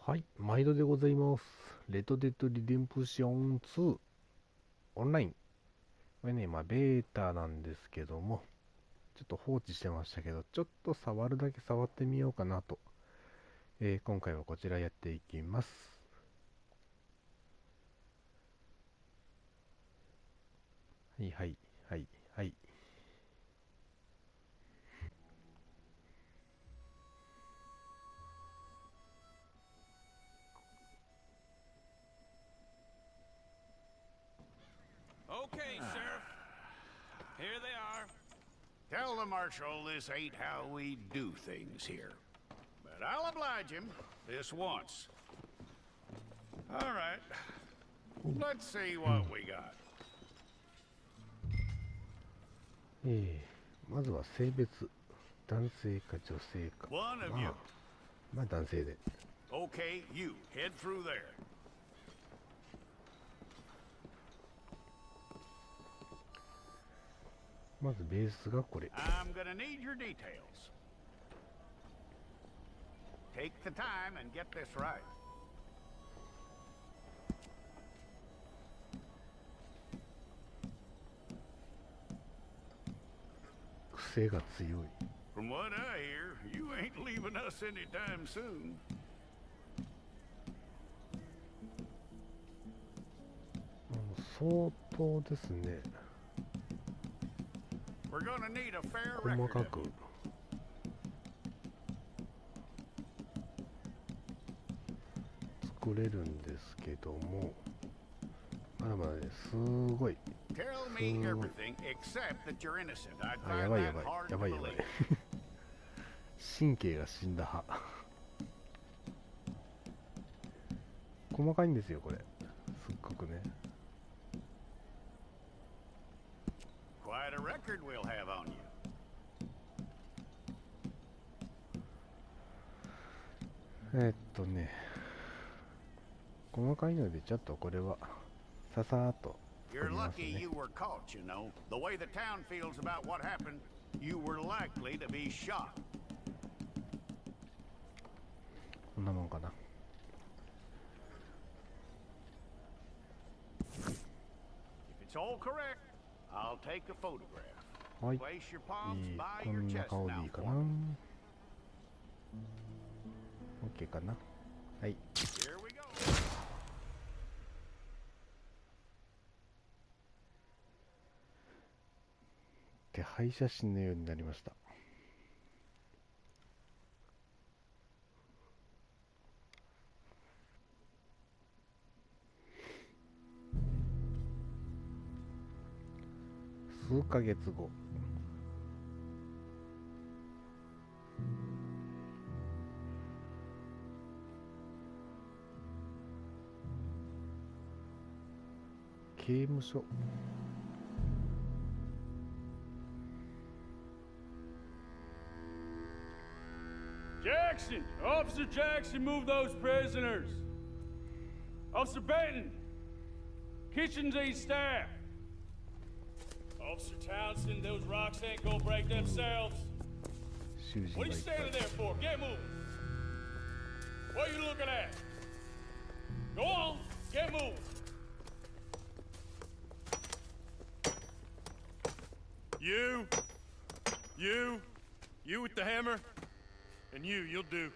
はい、毎度でございます。レッドデッドリデンプション2オンライン。これね、ベータなんですけども、ちょっと放置してましたけど、ちょっと触るだけ触ってみようかなと。今回はこちらやっていきます。はいはい、はい、はい。Okay, Sheriff. Here they are. Tell the Marshal this ain't how we do things here. But I'll oblige him this once. All right. Let's see what we got. まずは性別。男性か女性か。One of you. 男性で。Okay, you. Head through there. まずベースがこれ。I'm gonna need your details. Take the time and get this right. 癖が強い。From what I hear, you ain't leaving us anytime soon. 相当ですね。We're gonna need a fair 細か record. く。作れるんですけども、まだまだね、すごい。 Tell me everything except that you're innocent. I あ、や find ばいや that ばい hard や to ばいやばい believe. 神経が死んだ歯。細かいんですよこれ、すっごくね。 Quite a record we'll have on you. 細かいのでちょっとこれはささーっと作 You're ります lucky ね。 you were caught, you know. The way the town feels about what happened, you were likely to be shot. こんなもんかな。 If it's all correct, I'll take a photograph. はい、 Place your palms こ by your んな chest 顔でい now いか for な。 me. OK かな。はい。 Here we go. 手配写真のようになりました。数ヶ月後。刑務所。 Jackson! Officer Jackson, move those prisoners! Officer Benton! Kitchens aid staff! Officer Townsend, those rocks ain't gonna break themselves. 囚人 What が are い you っぱい。 standing there for? Get moving! What are you looking at? Go on, get moving! You with the hammer? And you'll do.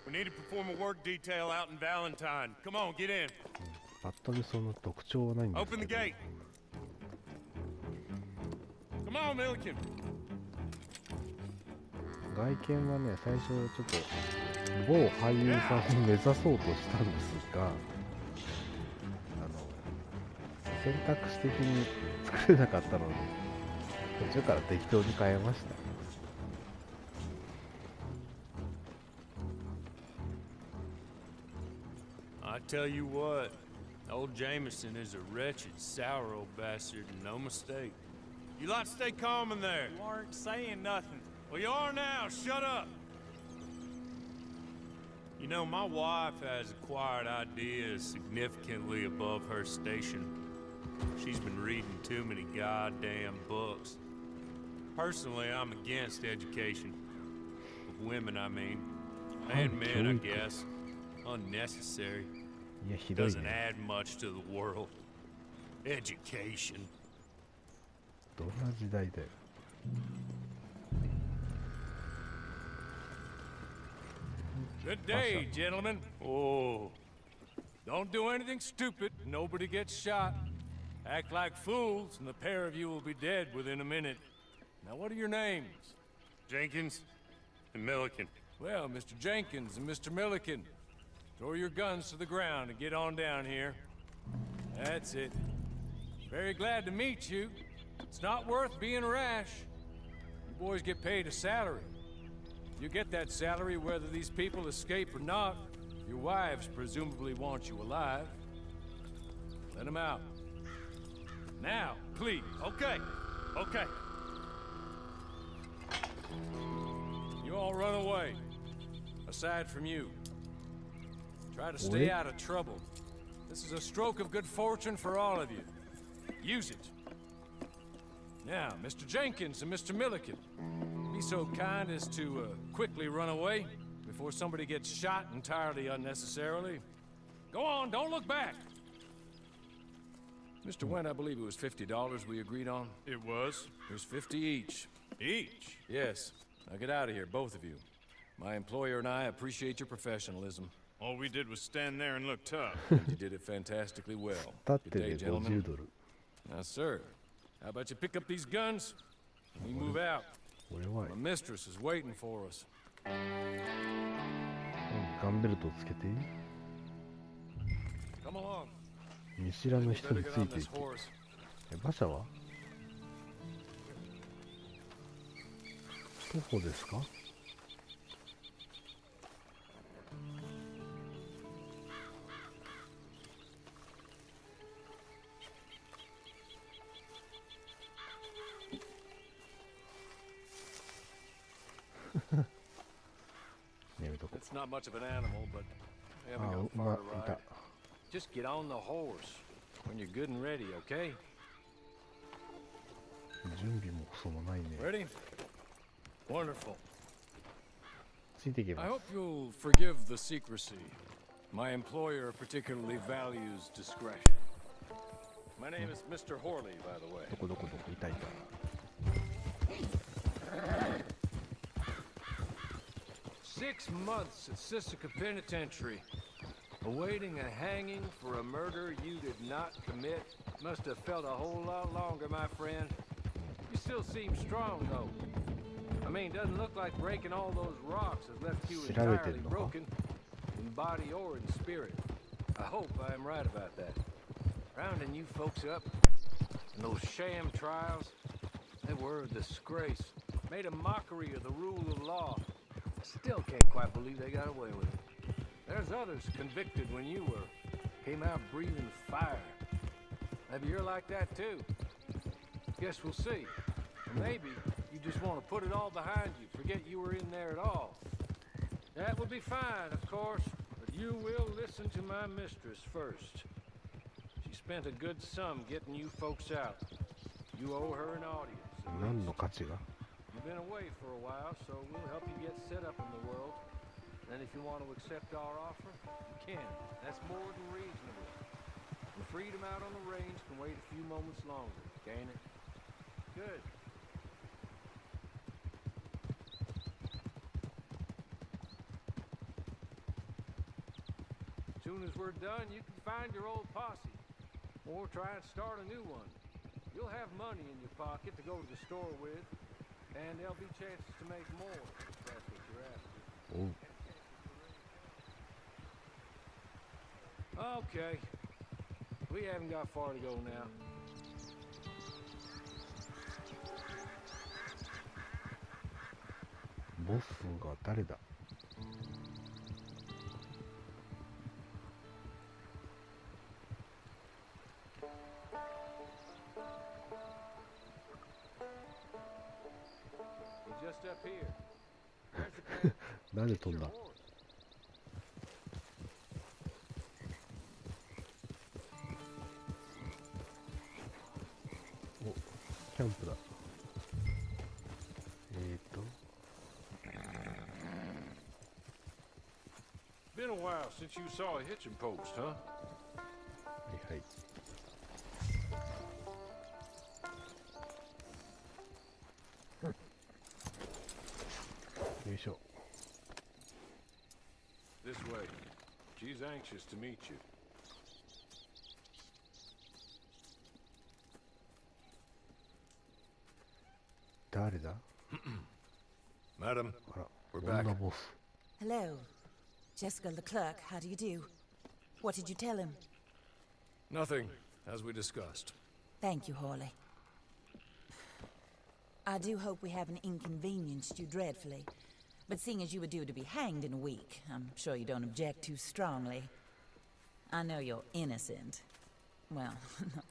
We need to perform a work detail out in Valentine. Come on, get in. パッと見その特徴はないんです Open け the ど。 gate. Come on, Milliken. 外見はね、最初ちょっと某俳優さんに目指そうとしたんですが、選択肢的に作れなかったので、途中から適当に変えました。 I tell you what, old Jameson is a wretched, sour old bastard, and no mistake. You lot stay calm in there. You aren't saying nothing. Well, you are now. Shut up. You know, my wife has acquired ideas significantly above her station. She's been reading too many goddamn books. Personally, I'm against education. Of women, I mean. And men, I guess. Unnecessary. いや、ひどい Doesn't ね。 add much to the world. Education. どんな時代だよ。Good day, gentlemen. Oh. Don't do anything stupid. Nobody gets shot. Act like fools, and the pair of you will be dead within a minute. Now, what are your names? Jenkins and Milliken. Well, Mr. Jenkins and Mr. Milliken, throw your guns to the ground and get on down here. That's it. Very glad to meet you. It's not worth being rash. You boys get paid a salary. You get that salary whether these people escape or not. Your wives presumably want you alive. Let them out. Now, please. Okay. Okay. You all run away. Aside from you. Try to stay out of trouble. This is a stroke of good fortune for all of you. Use it. Now, Mr. Jenkins and Mr. Milliken, be so kind as to quickly run away before somebody gets shot entirely unnecessarily. Go on, don't look back. Mr. Went, I believe it was $50 we agreed on. It was. There's 50 each. Each? Yes. Now get out of here, both of you. My employer and I appreciate your professionalism. All we did was stand there and look tough. You did it fantastically well. 立っ Good て day, で gentlemen. 50ドル。 Now, sir, how about you pick up these guns? We move out. 俺は、 My mistress is waiting for us. ガンベルトつけていい？ Come along. 見知らぬ You 人 better に get つい on てい this け。 horse. 馬車は徒歩ですか？やめとこ It's not much of an animal, but we う。 haven't あ、 got 馬 far to い ride. た。 Just get on the horse when you're good and ready, okay? 準備もクソもないね。 Ready? Wonderful. ついていけば I。hope you'll forgive the secrecy. My employer particularly values discretion. My name is Mr. Horley, by the way. どこどこどこいたいた。 6 months at Sisika Penitentiary, awaiting a hanging for a murder you did not commit. Must have felt a whole lot longer, my friend. You still seem strong, though. I mean, doesn't look like breaking all those rocks has left you 調べて entirely んのか？ broken, in body or in spirit. I hope I am right about that. Rounding you folks up, and those sham trials, they were a disgrace. Made a mockery of the rule of law. Still can't quite believe they got away with it. There's others convicted when you were. Came out breathing fire. Maybe you're like that too. Guess we'll see. Or maybe you just want to put it all behind you, forget you were in there at all. That would be fine, of course, but you will listen to my mistress first. She spent a good sum getting you folks out. You owe her an audience. at 何 least. の価値が？ You've been away for a while, so we'll help you get set up in the world. And if you want to accept our offer, you can. That's more than reasonable. The freedom out on the range can wait a few moments longer, can't it? Good. As soon as we're done, you can find your old posse. Or try and start a new one. You'll have money in your pocket to go to the store with. And there'll be chances to make more, if that's what you're after. おう。 Okay. We haven't got far to go now. ボスが誰だ？ We're just up here. There's the camp. なんで飛んだ？ Your horse. お、キャンプだ。Been a while since you saw a hitching post, huh? はいはい。よいしょ。 This way. She's anxious to meet you. 誰だ？ Madam, あら、 we're 女 back. ボス。 Hello. Jessica Leclerc, how do you do? What did you tell him? Nothing, as we discussed. Thank you, Hawley. I do hope we haven't inconvenienced you dreadfully. But seeing as you were due to be hanged in a week, I'm sure you don't object too strongly. I know you're innocent. Well,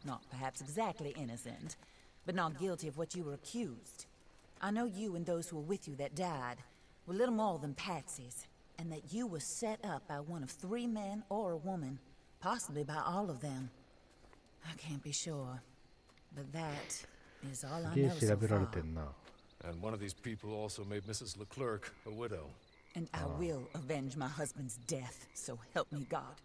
not perhaps exactly innocent, but not guilty of what you were accused. I know you and those who were with you that died were little more than patsies, and that you were set up by one of 3 men or a woman, possibly by all of them. I can't be sure, but that is all す I げえ know 調 so べられ far. てんな。 And one of these people also made Mrs. Leclerc a widow. And I will avenge my husband's death, so help me God.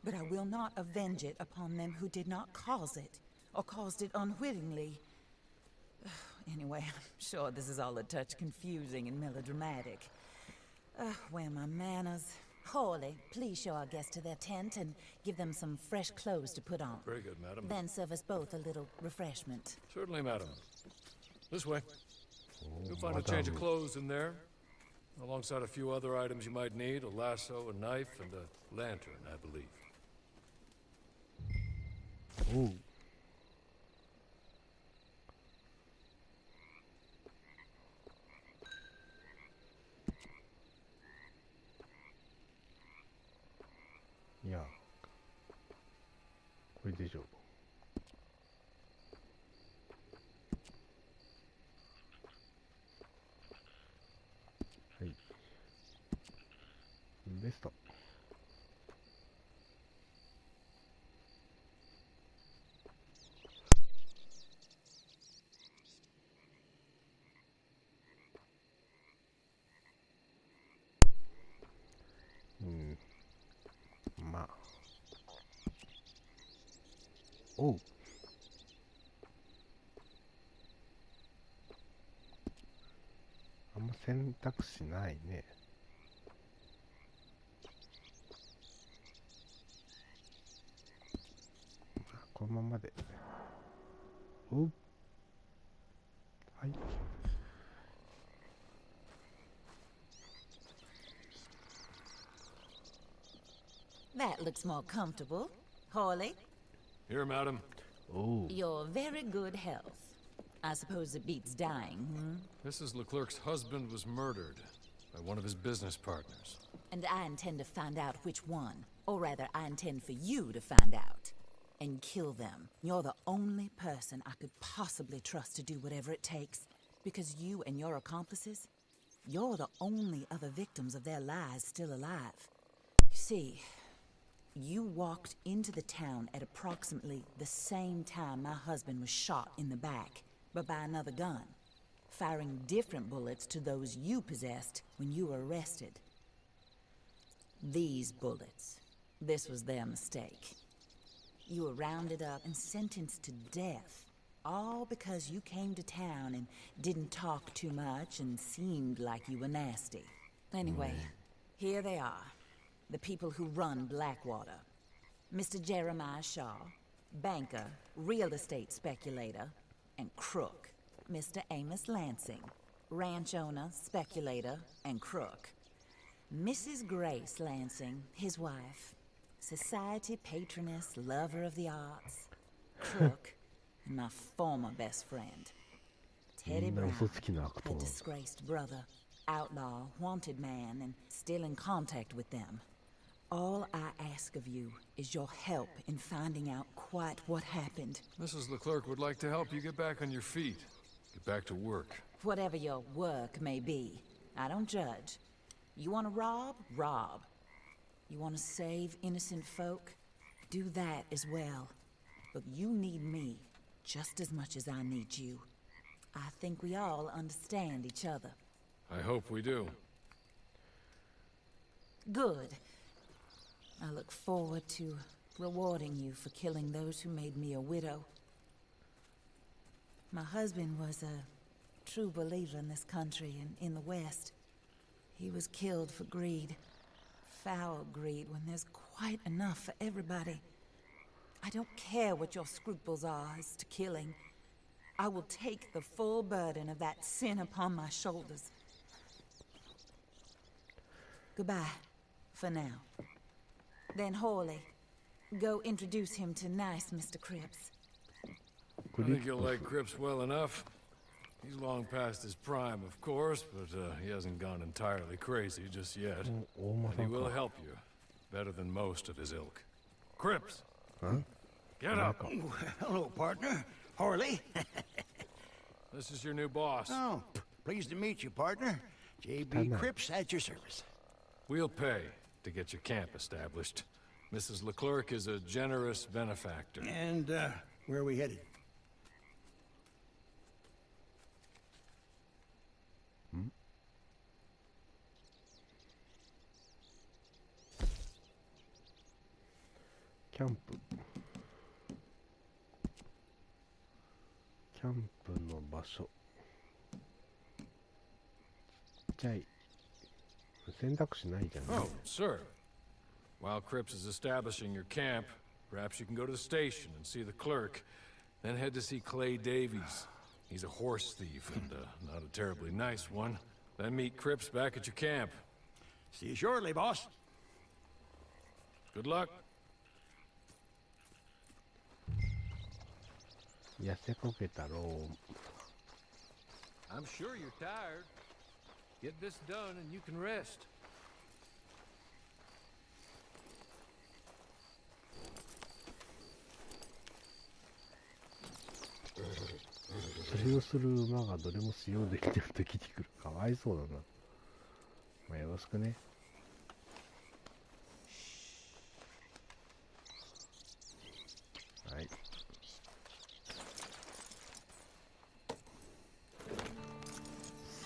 But I will not avenge it upon them who did not cause it, or caused it unwittingly. Anyway, I'm sure this is all a touch confusing and melodramatic. Where are my manners? Hawley, please show our guests to their tent and give them some fresh clothes to put on. Very good, madam. Then serve us both a little refreshment. Certainly, madam. This way. お You'll ー find マ a ダ change of ム。 clothes in there, alongside a few other items you might need, a lasso, a knife, and a lantern, I believe. おう。いや、これでしょう。はい。ベスト。うん。まあ。おう。あんま選択肢ないね。まあこのままで。おう。はい。That looks more comfortable. Hawley, Here, madam. おう。 you're very good health. I suppose it beats dying, Mrs. Leclerc's husband was murdered by one of his business partners. And I intend to find out which one. Or rather, I intend for you to find out. And kill them. You're the only person I could possibly trust to do whatever it takes. Because you and your accomplices, you're the only other victims of their lies still alive. You see, you walked into the town at approximately the same time my husband was shot in the back, but by another gun, firing different bullets to those you possessed when you were arrested. These bullets, this was their mistake. You were rounded up and sentenced to death, all because you came to town and didn't talk too much and seemed like you were nasty. Anyway, here they are. The people who run Blackwater. Mr. Jeremiah Shaw, banker, real estate speculator, and crook. Mr. Amos Lansing, ranch owner, speculator, and crook. Mrs. Grace Lansing, his wife, society patroness, lover of the arts, crook, and my former best friend. み Teddy んな Brown, 嘘つきの悪 the 党。 disgraced brother, outlaw, wanted man, and still in contact with them. All I ask of you is your help in finding out quite what happened. Mrs. Leclerc would like to help you get back on your feet. Get back to work. Whatever your work may be, I don't judge. You want to rob? Rob. You want to save innocent folk? Do that as well. But you need me just as much as I need you. I think we all understand each other. I hope we do. Good. I look forward to rewarding you for killing those who made me a widow. My husband was a true believer in this country and in the West. He was killed for greed. Foul greed when there's quite enough for everybody. I don't care what your scruples are as to killing. I will take the full burden of that sin upon my shoulders. Goodbye, for now. Then Hawley, go introduce him to nice Mr. Cripps. I think you'll like Cripps well enough. He's long past his prime, of course, but he hasn't gone entirely crazy just yet. And he will help you, better than most of his ilk. Cripps! Huh? Get up! Hello, partner. Harley. This is your new boss. Oh, pleased to meet you, partner. J.B. Cripps at your service. We'll pay to get your camp established. Mrs. Leclerc is a generous benefactor. And, where are we headed?キャンプ。キャンプの場所。ちっちゃい。選択肢ないじゃん。Oh, sir. While Cripps is establishing your camp, perhaps you can go to the station and see the clerk, then head to see Clay Davies. He's a horse thief and not a terribly nice one. Then meet Cripps back at your camp. See you shortly, boss. Good luck. 痩せこけたろう。I'm sure you're tired. Get this done and you can rest. それをする馬がどれも使用できてると聞いてくる。かわいそうだな。まあ、よろしくね。はい。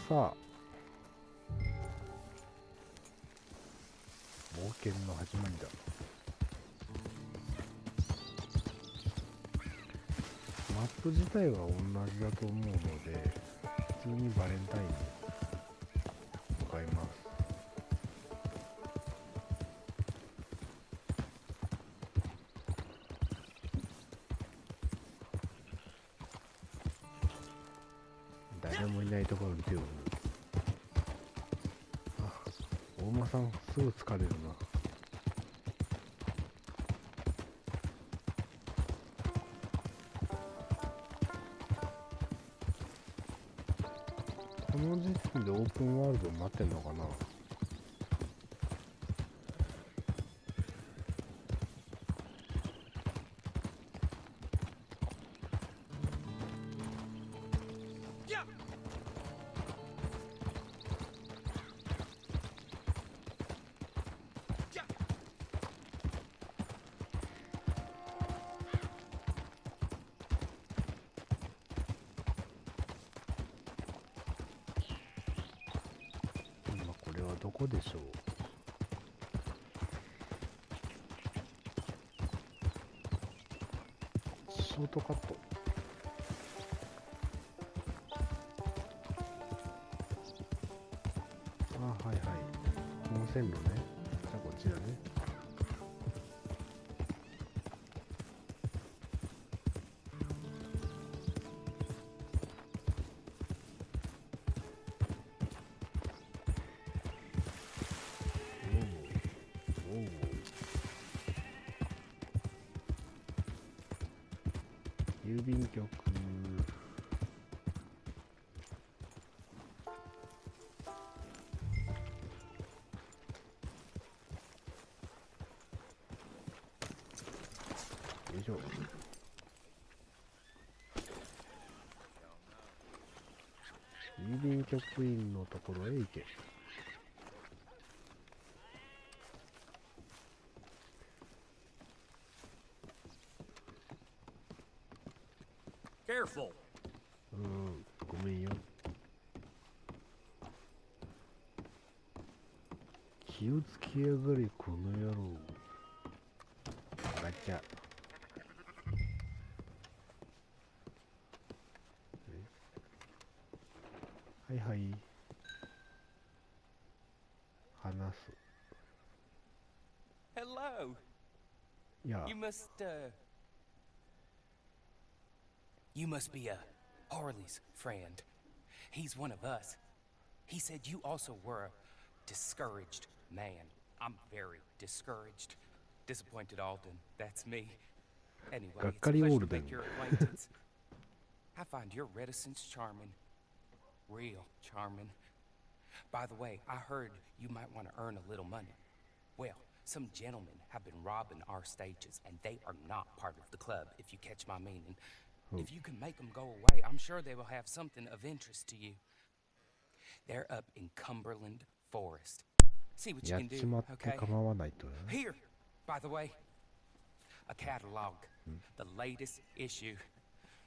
さあ、冒険の始まりだ。マップ自体は同じだと思うので、普通にバレンタインに向かいます。誰もいないところに手を振る。あ、大間さんすぐ疲れるな。この時点でオープンワールドになってんのかな。どこでしょう。ショートカット。あ、はいはい。この線路ね。じゃあこっちだね。郵便局。よいしょ。郵便局員のところへ行け。Careful. ごめんよ。気をつけやがれこの野郎。ガチャ。はいはい。話す。Hello. いや、 You must be Harley's friend. He's one of us. He said you also were a discouraged man. I'm very discouraged. Disappointed Alden, that's me. Anyway, it's a pleasure to make your acquaintance. I find your reticence charming. Real charming. By the way, I heard you might want to earn a little money. Well, some gentlemen have been robbing our stages, and they are not part of the club, if you catch my meaning. If you can make them go away, I'm sure they will have something of interest to you. They're up in Cumberland Forest. See what you やっ can ち do, まって okay? 構わないと。 Here, by the way, a catalog. The latest issue.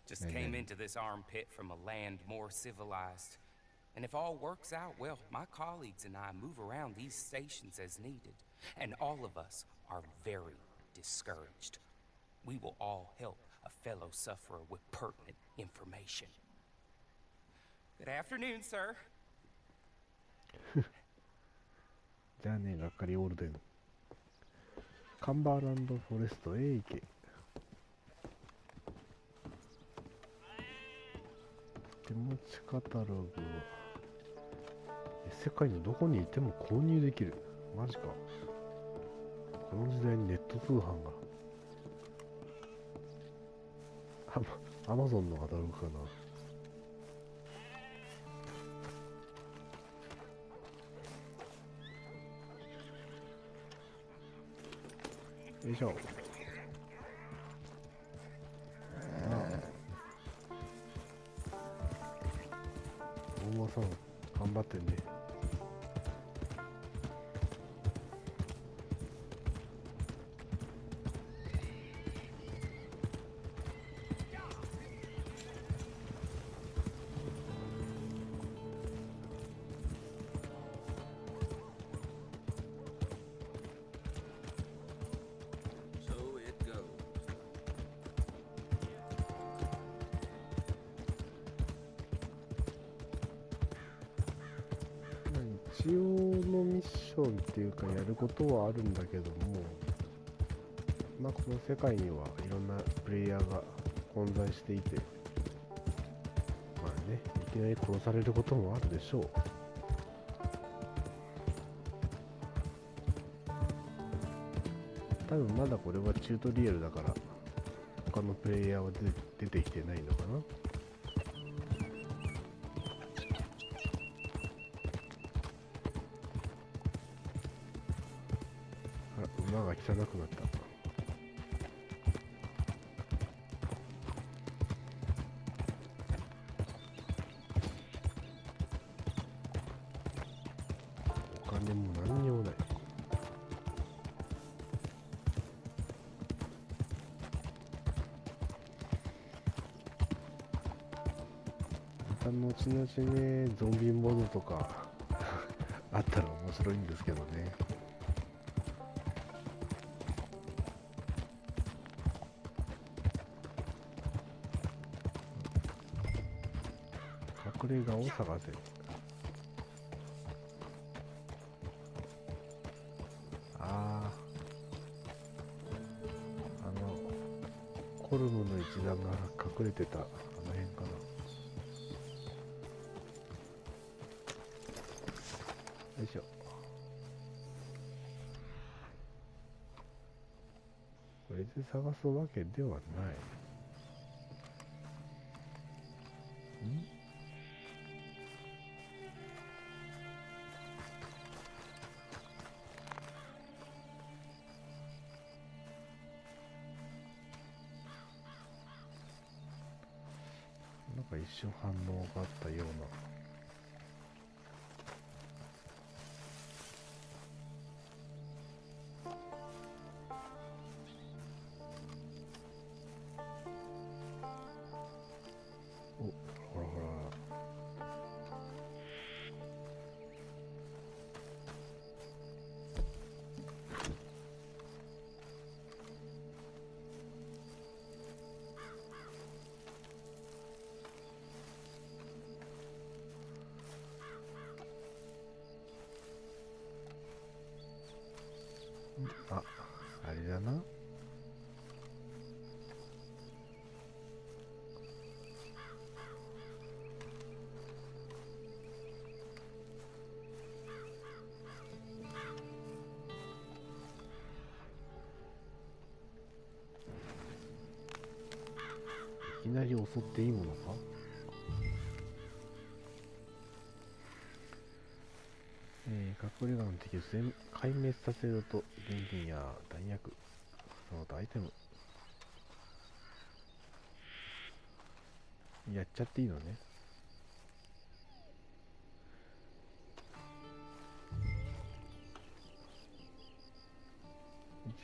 Just came into this armpit from a land more civilized. And if all works out, well, my colleagues and I move around these stations as needed. And all of us are very discouraged. We will all help a fellow sufferer with pertinent information. Good afternoon, sir. じゃあね、がっかりオールデン。カンバーランドフォレストへ行け。手持ちカタログは世界のどこにいても購入できる。マジか。この時代にネット通販が。アマゾンのカタログかな。よいしょ。大間さん頑張ってね。一応のミッションっていうかやることはあるんだけども、まあこの世界にはいろんなプレイヤーが混在していて、まあね、いきなり殺されることもあるでしょう。多分まだこれはチュートリアルだから他のプレイヤーは出てきてないのかな。馬が汚くなった。お金も何にもない。また後々ね、ゾンビモードとかあったら面白いんですけどね。隠れ家を探せ。コルムの一団が隠れてたあの辺かな。よいしょ。これで探すわけではない。なんか一瞬反応があったような。お、ほらほら。あ、あれだな。いきなり襲っていいものか。隠れ家の敵を壊滅させると現金や弾薬、その他アイテムやっちゃっていいのね。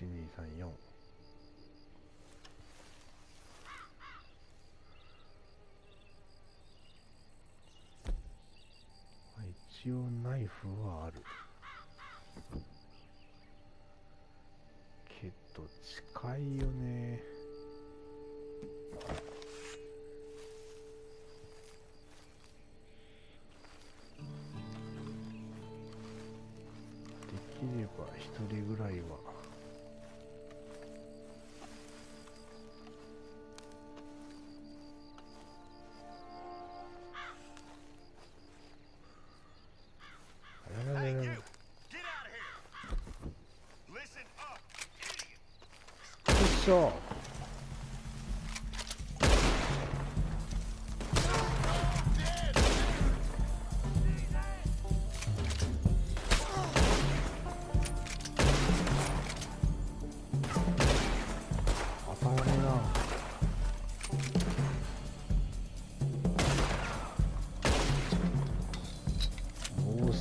1234。一応ナイフはあるけど近いよね。できれば一人ぐらいは。よいしょ。当たらねえな。帽子。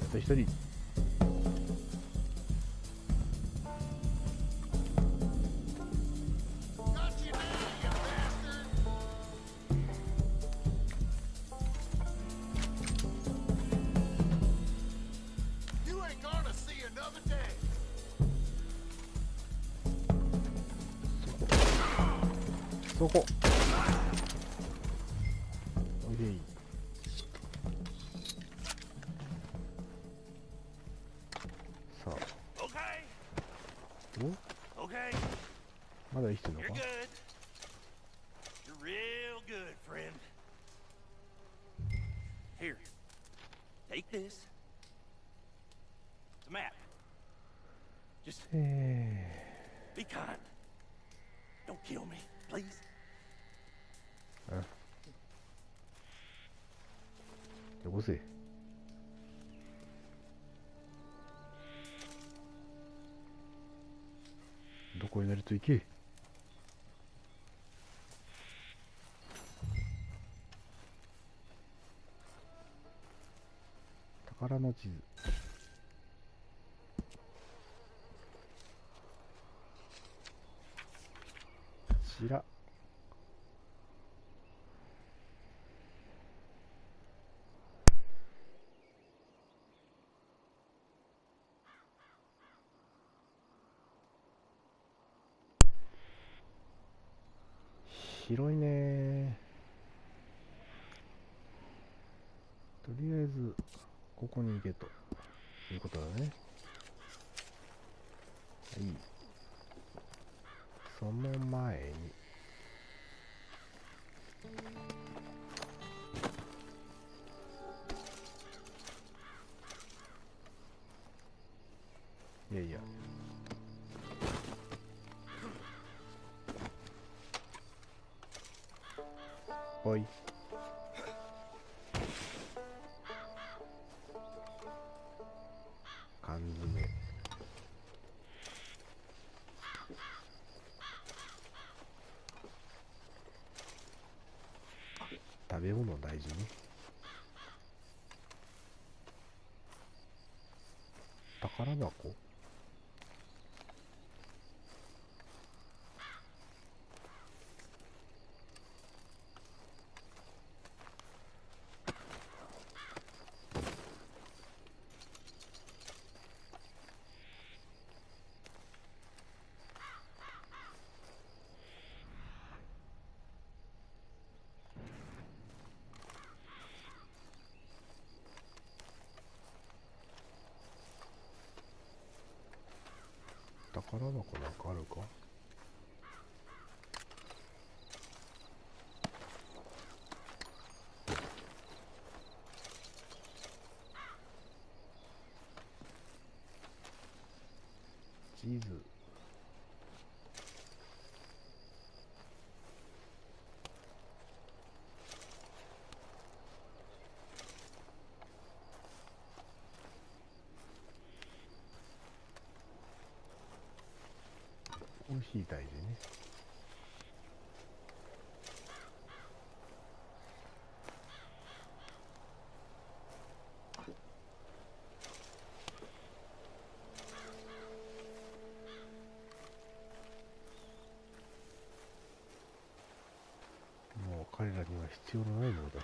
あと一人。そこ。おいでい。さあ。お？まだ生きてんのか？ You're real good, friend. Here, take this. It's a map. Just be kind. Don't kill me, please. よこせ。どこになると行け。宝の地図。こちら。広いね。とりあえずここに行けということだね。はい。その前にいやいや、おい。缶詰。食べ物大事に。宝箱。宝箱なんかあるか。地図。コーヒー大事ね。もう彼らには必要のないものだ。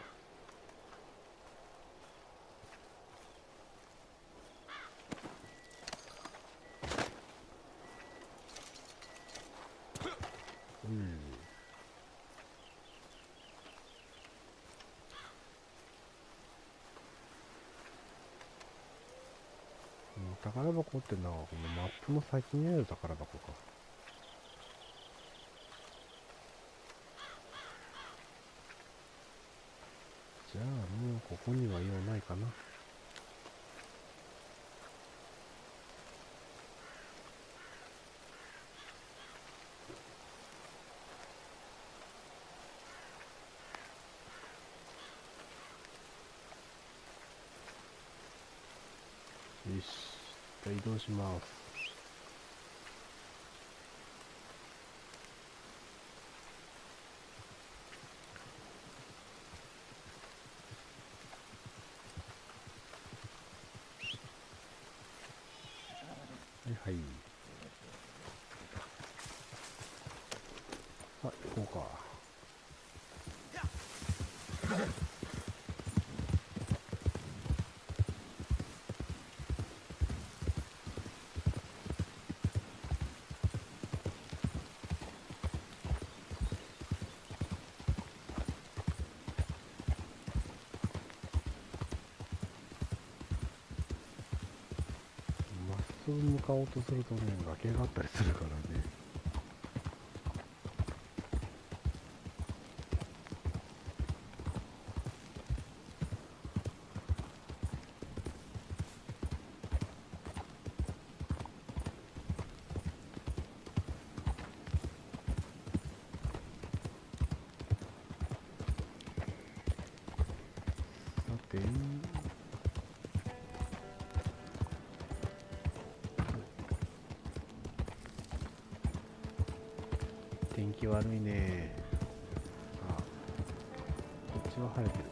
宝箱ってのはこのマップの先にある宝箱か。じゃあもうここには用ないかな。よし、じゃあ移動します。はいはい。あ、行こうか。まっすぐ向かおうとするとね、崖があったりするからね。さて、天気悪いね。あ、こっちは晴れてる。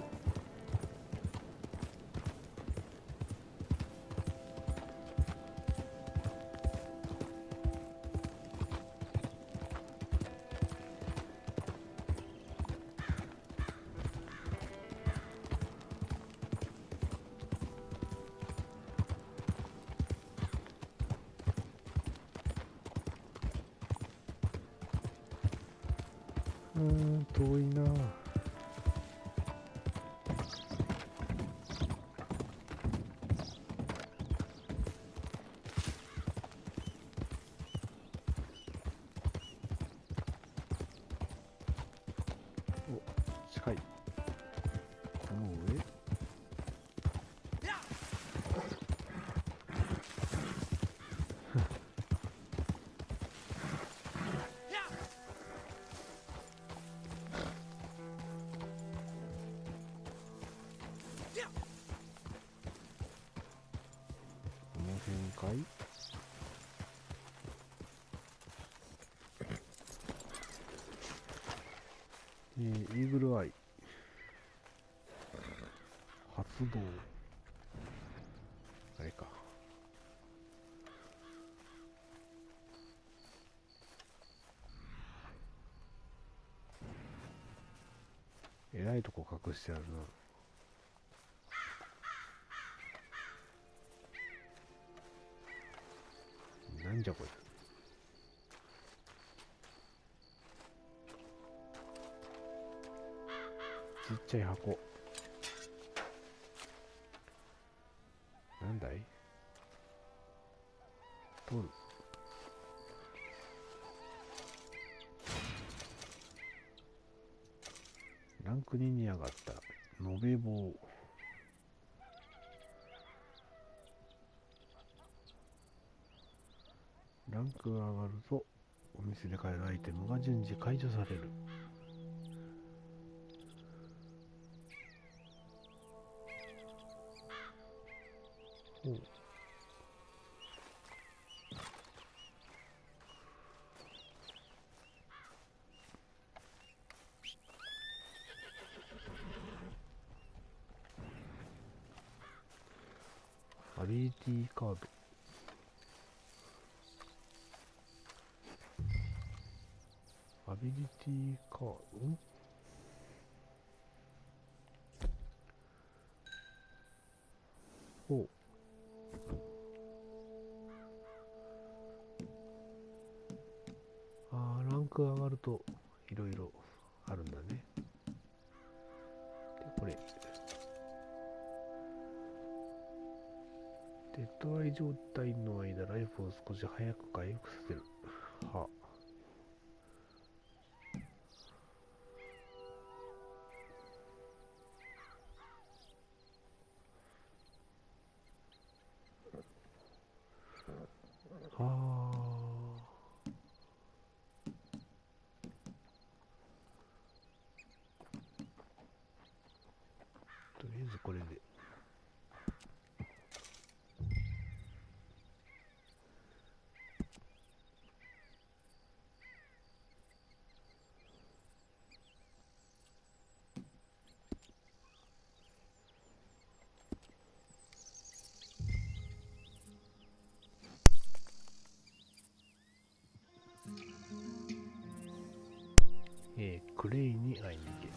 遠いな。お、近い。この上。この辺かい。イーグルアイ発動。あれか。えらいとこ隠してあるな。なんじゃこれ。ちっちゃい箱。なんだい。取る。ンク2に上がった。延べ棒。ランクが上がると、お店で買えるアイテムが順次解除される。ほう。アビリティカード。アビリティカード。ほう。ランク上がるといろいろあるんだね。で、これ。デッドアイ状態の間、ライフを少し早く回復させる。はあ。とりあえずこれで。クレイに会いに行け。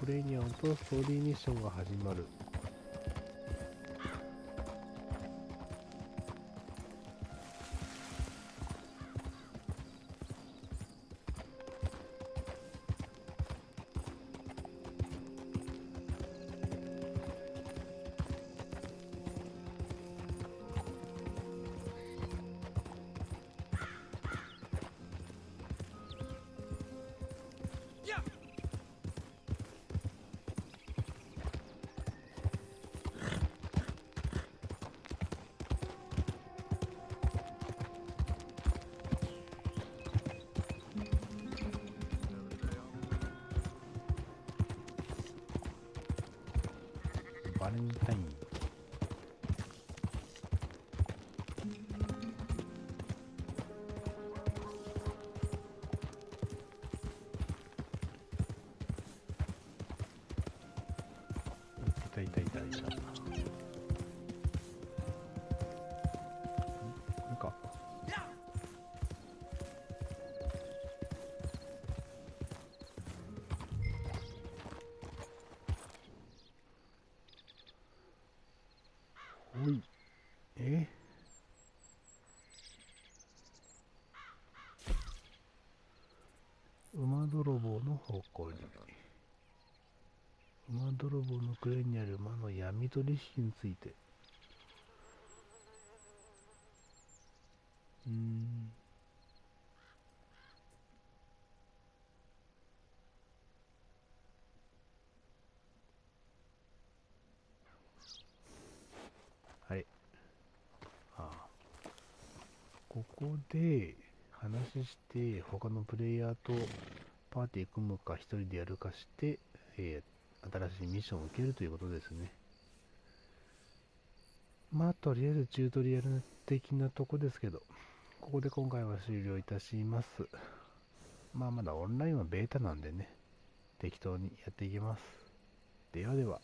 クレイに会うとストーリーミッションが始まる。バレンタイン。いたいたいたいた。なんか。おい。馬泥棒の誇り。馬泥棒のクレーンにある馬の闇取引について。あれ。ここで話して他のプレイヤーとパーティー組むか一人でやるかして、新しいミッションを受けるということですね。まあとりあえずチュートリアル的なとこですけど、ここで今回は終了いたします。まあまだオンラインはベータなんでね、適当にやっていきます。ではでは。